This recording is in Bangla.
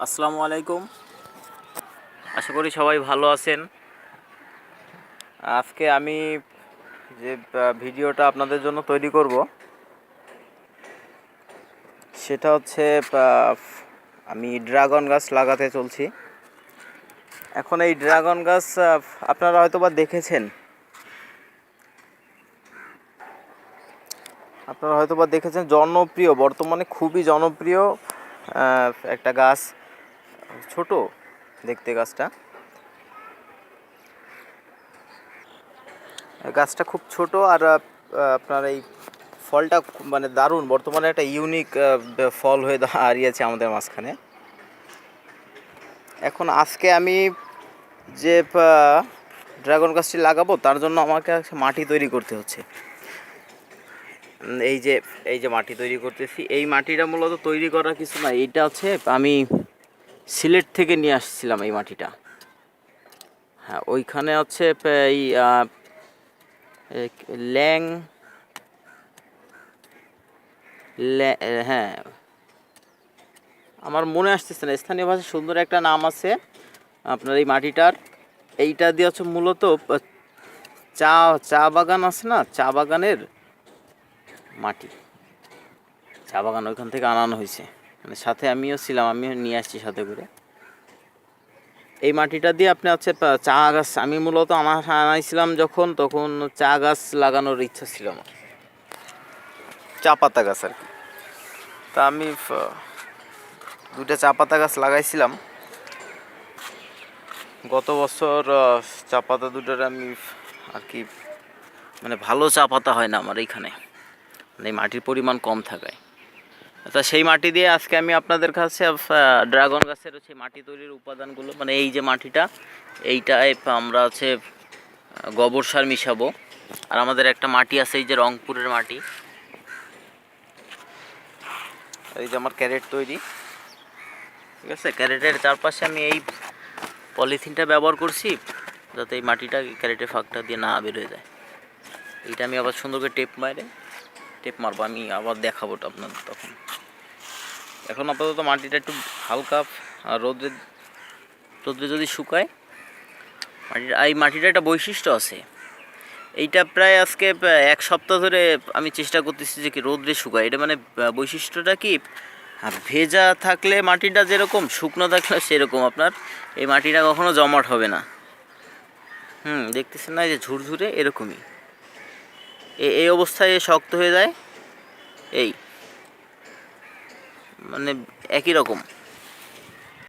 আসসালামু আলাইকুম। আশা করি সবাই ভালো আছেন। আজকে আমি যে ভিডিওটা আপনাদের জন্য তৈরি করব সেটা হচ্ছে আমি ড্রাগন গাছ লাগাতে চলছি। এখন এই ড্রাগন গাছ আপনারা হয়তো বা দেখেছেন, জনপ্রিয়, বর্তমানে খুবই জনপ্রিয় একটা গাছ। ছোট দেখতে গাছটা খুব ছোট, আর আপনার এই ফলটা মানে দারুণ, বর্তমানে একটা ইউনিক ফল হয়ে দাঁড়িয়েছে আমাদের মাঝখানে। এখন আজকে আমি যে ড্রাগন গাছটি লাগাবো তার জন্য আমাকে মাটি তৈরি করতে হচ্ছে। এই যে মাটি তৈরি করতেছি, এই মাটিটা মূলত তৈরি করা কিছু না, এইটা হচ্ছে আমি সিলেট থেকে নিয়ে আসছিলাম এই মাটিটা। হ্যাঁ, ওইখানে হচ্ছে এই ল্যাং, হ্যাঁ আমার মনে আসতেছে না, স্থানীয় ভাষায় সুন্দর একটা নাম আছে আপনার এই মাটিটার। এইটা দিয়ে হচ্ছে মূলত চা চা বাগান আছে না, চা বাগানের মাটি, চা বাগান ওইখান থেকে আনানো হয়েছে, মানে সাথে আমিও ছিলাম, আমিও নিয়ে আসছি সাথে করে। এই মাটিটা দিয়ে আপনি হচ্ছে চা গাছ, আমি মূলত আনাইছিলাম যখন, তখন চা গাছ লাগানোর ইচ্ছা ছিল আমার, চা পাতা গাছ আর কি। তা আমি দুইটা চা পাতা গাছ লাগাইছিলাম গত বছর। চা পাতা দুটোর আমি আর কি, মানে ভালো চা পাতা হয় না আমার এইখানে, মানে মাটির পরিমাণ কম থাকায়। তা সেই মাটি দিয়ে আজকে আমি আপনাদের কাছে ড্রাগন গাছের হচ্ছে মাটি তৈরির উপাদানগুলো, মানে এই যে মাটিটা, এইটায় আমরা হচ্ছে গোবর সার মিশাবো। আর আমাদের একটা মাটি আছে, এই যে রংপুরের মাটি, এই যে আমার ক্যারেট তৈরি, ঠিক আছে। ক্যারেটের চারপাশে আমি এই পলিথিনটা ব্যবহার করছি যাতে এই মাটিটা ক্যারেটের ফাঁকটা দিয়ে না বের হয়ে যায়। এইটা আমি আবার সুন্দর করে টেপ মারবো, আমি আবার দেখাবো আপনাদের তখন। এখন আপাতত মাটিটা একটু হালকা রোদ্রে যদি শুকায়, এই মাটিটা একটা বৈশিষ্ট্য আছে, এইটা প্রায় আজকে এক সপ্তাহ ধরে আমি চেষ্টা করতেছি যে কি রোদ্রে শুকায়। এটা মানে বৈশিষ্ট্যটা কি, ভেজা থাকলে মাটিটা যেরকম, শুকনো থাকলে সেরকম আপনার এই মাটিটা কখনো জমাট হবে না। দেখতেছেন না, এই যে ঝুরঝুরে এরকমই, এই অবস্থায় শক্ত হয়ে যায়, এই মানে একই রকম।